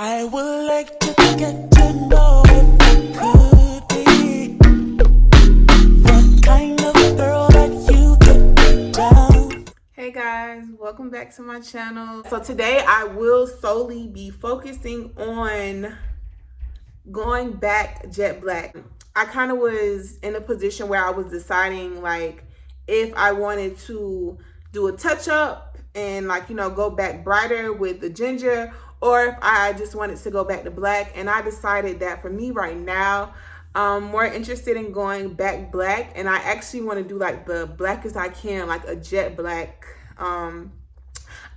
I would like to get to know if I could be the kind of girl that you get down. Hey guys, welcome back to my channel. So today I will solely be focusing on going back jet black. I kind of was in a position where I was deciding like if I wanted to do a touch up and like, you know, go back brighter with the ginger, or if I just wanted to go back to black. And I decided that for me right now, I'm more interested in going back black, and I actually want to do like the blackest I can, like a jet black. I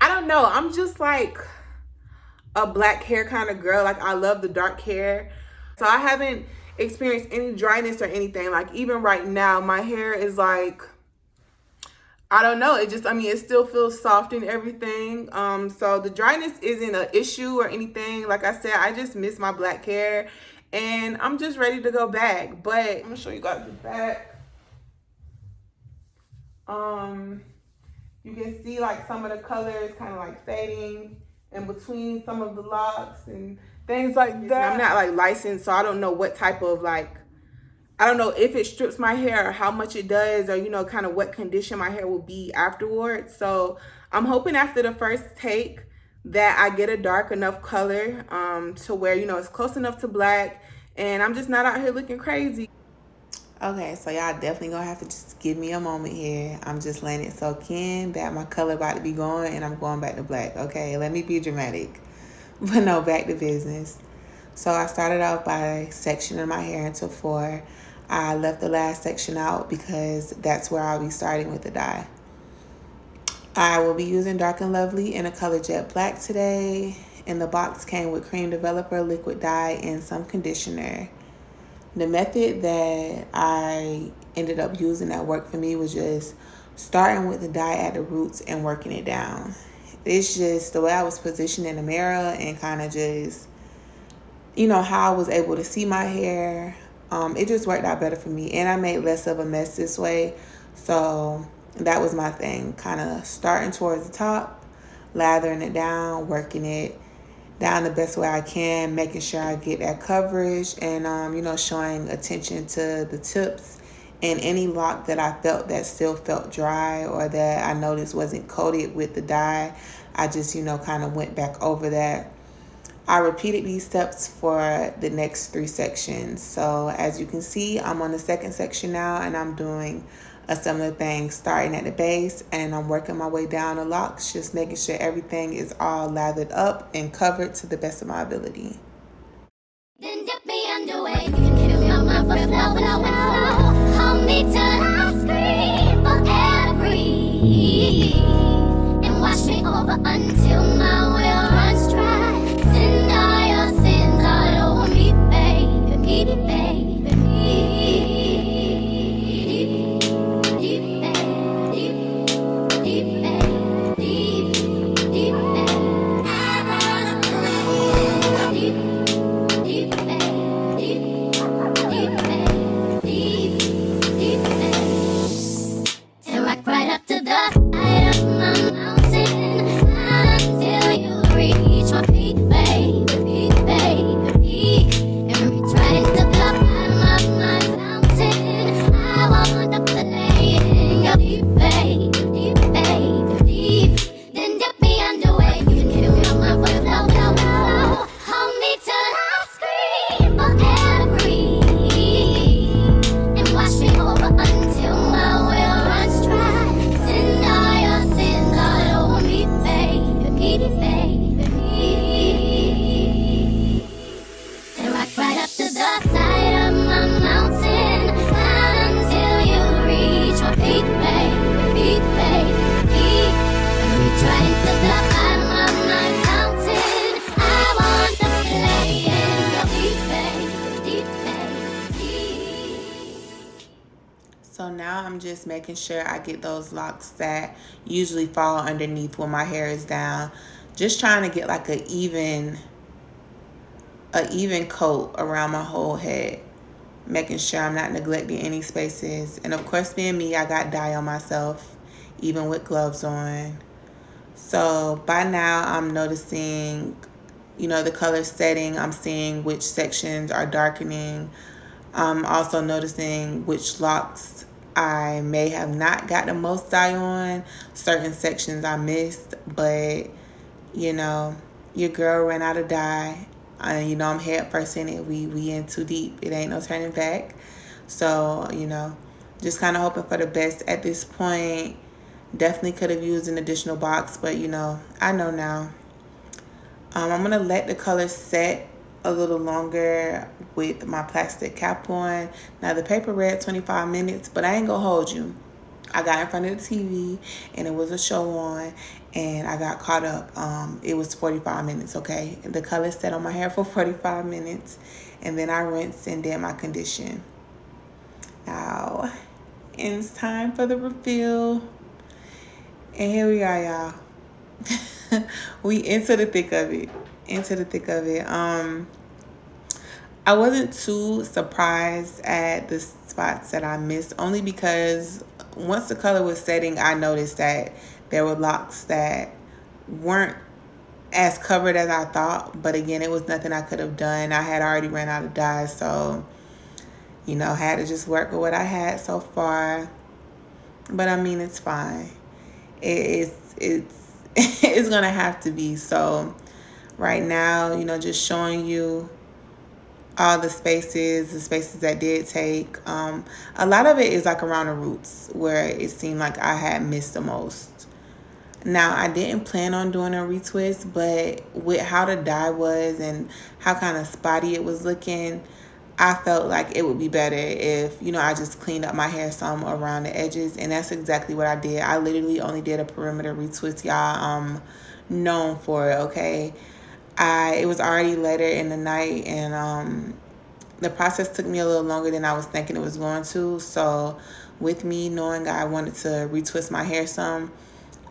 don't know, I'm just like a black hair kind of girl. Like I love the dark hair, so I haven't experienced any dryness or anything. Like even right now my hair is like, I don't know, it just, I mean, it still feels soft and everything. So the dryness isn't an issue or anything. Like I said, I just miss my black hair and I'm just ready to go back. But I'm gonna show you guys the back. You can see like some of the colors kind of like fading in between some of the locks and things like that. I'm not like licensed, so I don't know what type of like, I don't know if it strips my hair or how much it does, or, you know, kind of what condition my hair will be afterwards. So I'm hoping after the first take that I get a dark enough color to where, you know, it's close enough to black and I'm just not out here looking crazy. Okay, so y'all definitely gonna have to just give me a moment here. I'm just letting it soak in that my color about to be going and I'm going back to black. Okay, let me be dramatic. But no, back to business. So I started off by sectioning my hair into 4. I left the last section out because that's where I'll be starting with the dye. I will be using Dark and Lovely in a color jet black today. And the box came with cream developer, liquid dye, and some conditioner. The method that I ended up using that worked for me was just starting with the dye at the roots and working it down. It's just the way I was positioned in the mirror and kind of just, you know, how I was able to see my hair. It just worked out better for me, and I made less of a mess this way. So that was my thing, kind of starting towards the top, lathering it down, working it down the best way I can, making sure I get that coverage, and you know, showing attention to the tips and any lock that I felt that still felt dry or that I noticed wasn't coated with the dye. I just, you know, kind of went back over that. I repeated these steps for the next 3 sections. So as you can see, I'm on the second section now, and I'm doing a similar thing, starting at the base, and I'm working my way down the locks, just making sure everything is all lathered up and covered to the best of my ability. Then dip me underway. You can fill my mind for flow. Hold me till I scream for air to breathe, and wash me over until my will runs dry. Send all your sins all over me, baby, baby. So now I'm just making sure I get those locks that usually fall underneath when my hair is down. Just trying to get like an even coat around my whole head. Making sure I'm not neglecting any spaces. And of course, being me, I got dye on myself, even with gloves on. So by now I'm noticing you know, the color setting. I'm seeing which sections are darkening. I'm also noticing which locks I may have not got the most dye on. Certain sections I missed, but you know, your girl ran out of dye. You know, I'm head first in it. We in too deep. It ain't no turning back. So, you know, just kind of hoping for the best at this point. Definitely could have used an additional box, but you know, I know now. I'm gonna let the color set a little longer with my plastic cap on. Now the paper read 25 minutes, but I ain't gonna hold you. I got in front of the TV and it was a show on and I got caught up. It was 45 minutes, okay? The color set on my hair for 45 minutes and then I rinsed and did my condition. Now, it's time for the reveal. And here we are, y'all. We into the thick of it. I wasn't too surprised at the spots that I missed, only because once the color was setting, I noticed that there were locks that weren't as covered as I thought. But again, it was nothing I could have done. I had already ran out of dye, so you know, had to just work with what I had so far. But I mean, it's fine. It's gonna have to be. So right now, you know, just showing you all the spaces that did take. A lot of it is like around the roots where it seemed like I had missed the most. Now, I didn't plan on doing a retwist, but with how the dye was and how kind of spotty it was looking, I felt like it would be better if, you know, I just cleaned up my hair some around the edges. And that's exactly what I did. I literally only did a perimeter retwist, y'all. I'm known for it, okay? It was already later in the night and the process took me a little longer than I was thinking it was going to. So with me knowing I wanted to retwist my hair some,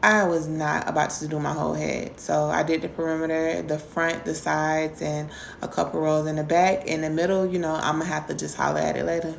I was not about to do my whole head. So I did the perimeter, the front, the sides, and a couple rows in the back. In the middle, you know, I'm going to have to just holler at it later.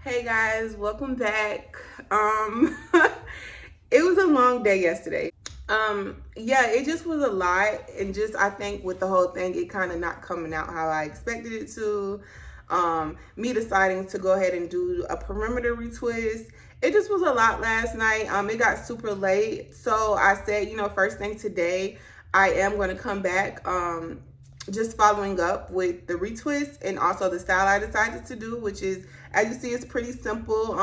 Hey guys, welcome back. It was a long day yesterday. Yeah, it just was a lot, and just I think with the whole thing, it kind of not coming out how I expected it to. Me deciding to go ahead and do a perimeter retwist, it just was a lot last night. It got super late, so I said, you know, first thing today, I am going to come back. Just following up with the retwist and also the style I decided to do, which is, as you see, it's pretty simple.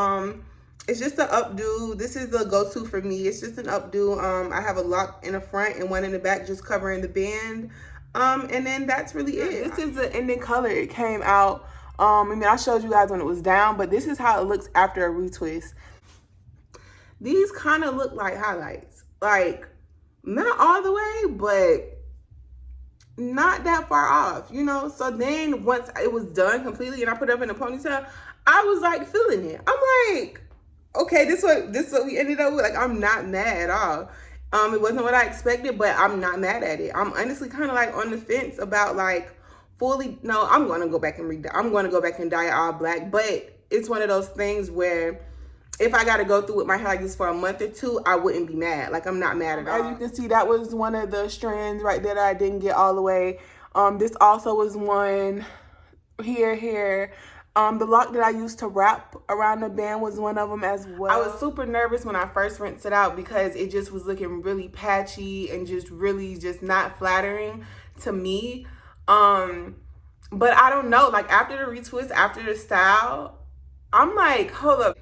It's just an updo. This is the go-to for me. It's just an updo. I have a lock in the front and one in the back, just covering the band. And then that's really it. This is the ending color. It came out. I mean, I showed you guys when it was down, but this is how it looks after a retwist. These kind of look like highlights. Like, not all the way, but not that far off, you know? So then once it was done completely and I put it up in a ponytail, I was like feeling it. I'm like, okay, this is what we ended up with. Like, I'm not mad at all. It wasn't what I expected, but I'm not mad at it. I'm honestly kind of like on the fence about like fully, no, I'm going to go back and dye it all black. But it's one of those things where if I got to go through with my hair like this for a month or two, I wouldn't be mad. Like, I'm not mad at all. As you can see, that was one of the strands right there that I didn't get all the way. This also was one here. The lock that I used to wrap around the band was one of them as well. I was super nervous when I first rinsed it out because it just was looking really patchy and just really just not flattering to me. But I don't know, like after the retwist, after the style, I'm like, hold up.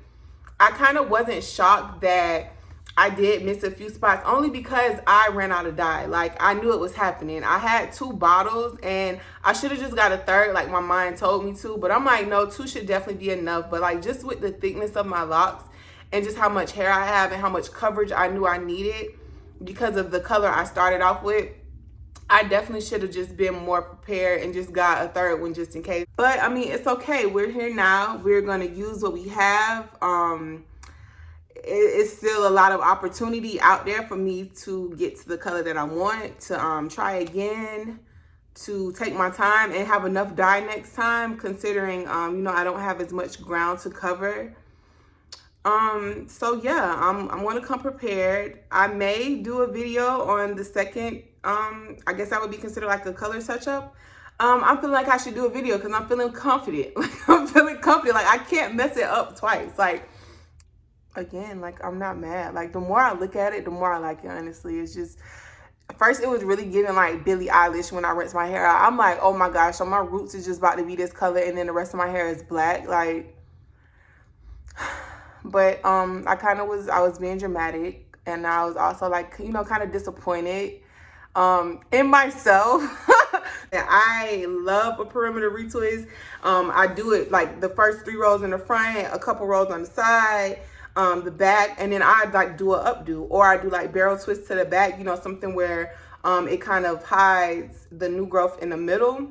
I kind of wasn't shocked that I did miss a few spots, only because I ran out of dye. Like, I knew it was happening. I had 2 bottles and I should have just got a third like my mind told me to, but I'm like, no, 2 should definitely be enough. But like, just with the thickness of my locks and just how much hair I have and how much coverage I knew I needed because of the color I started off with, I definitely should have just been more prepared and just got a third one just in case. But I mean, it's okay. We're here now. We're gonna use what we have. It's still a lot of opportunity out there for me to get to the color that I want, to try again, to take my time and have enough dye next time, considering you know, I don't have as much ground to cover. So yeah, I'm gonna come prepared. I may do a video on the second, I guess that would be considered like a color touch up. I'm feeling like I should do a video because I'm feeling confident. Like, I'm feeling confident. Like, I can't mess it up twice. Like, again, like, I'm not mad. Like, the more I look at it, the more I like it, honestly. It's just, first it was really giving like Billie Eilish when I rinsed my hair out. I'm like, oh my gosh, so my roots is just about to be this color and then the rest of my hair is black. Like, but I kind of was, I was being dramatic, and I was also like, you know, kind of disappointed in myself. I love a perimeter retwist. I do it like the first 3 rows in the front, a couple rows on the side, the back, and then I like do a updo, or I do like barrel twist to the back, you know, something where it kind of hides the new growth in the middle.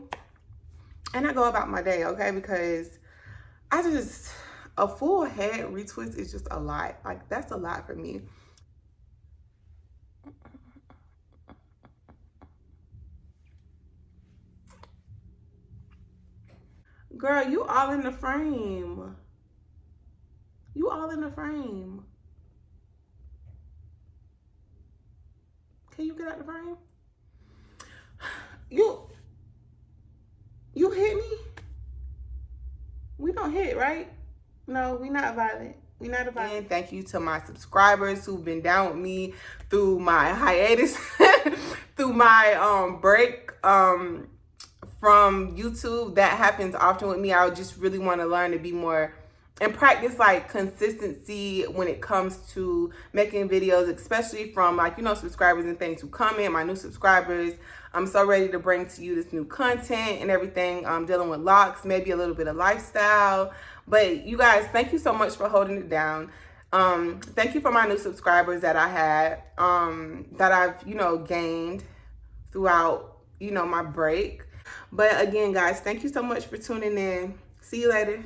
And I go about my day, okay, because I just, a full head retwist is just a lot. Like, that's a lot for me. Girl, you all in the frame. You all in the frame. Can you get out the frame? You hit me? We don't hit, right? No, we not violent. We not violent. And thank you to my subscribers who've been down with me through my hiatus, through my break from YouTube. That happens often with me. I just really want to learn to be more and practice like consistency when it comes to making videos, especially from like, you know, subscribers and things who comment, my new subscribers. I'm so ready to bring to you this new content and everything. Dealing with locks, maybe a little bit of lifestyle. But you guys, thank you so much for holding it down. Thank you for my new subscribers that I had, that I've, you know, gained throughout, you know, my break. But again, guys, thank you so much for tuning in. See you later.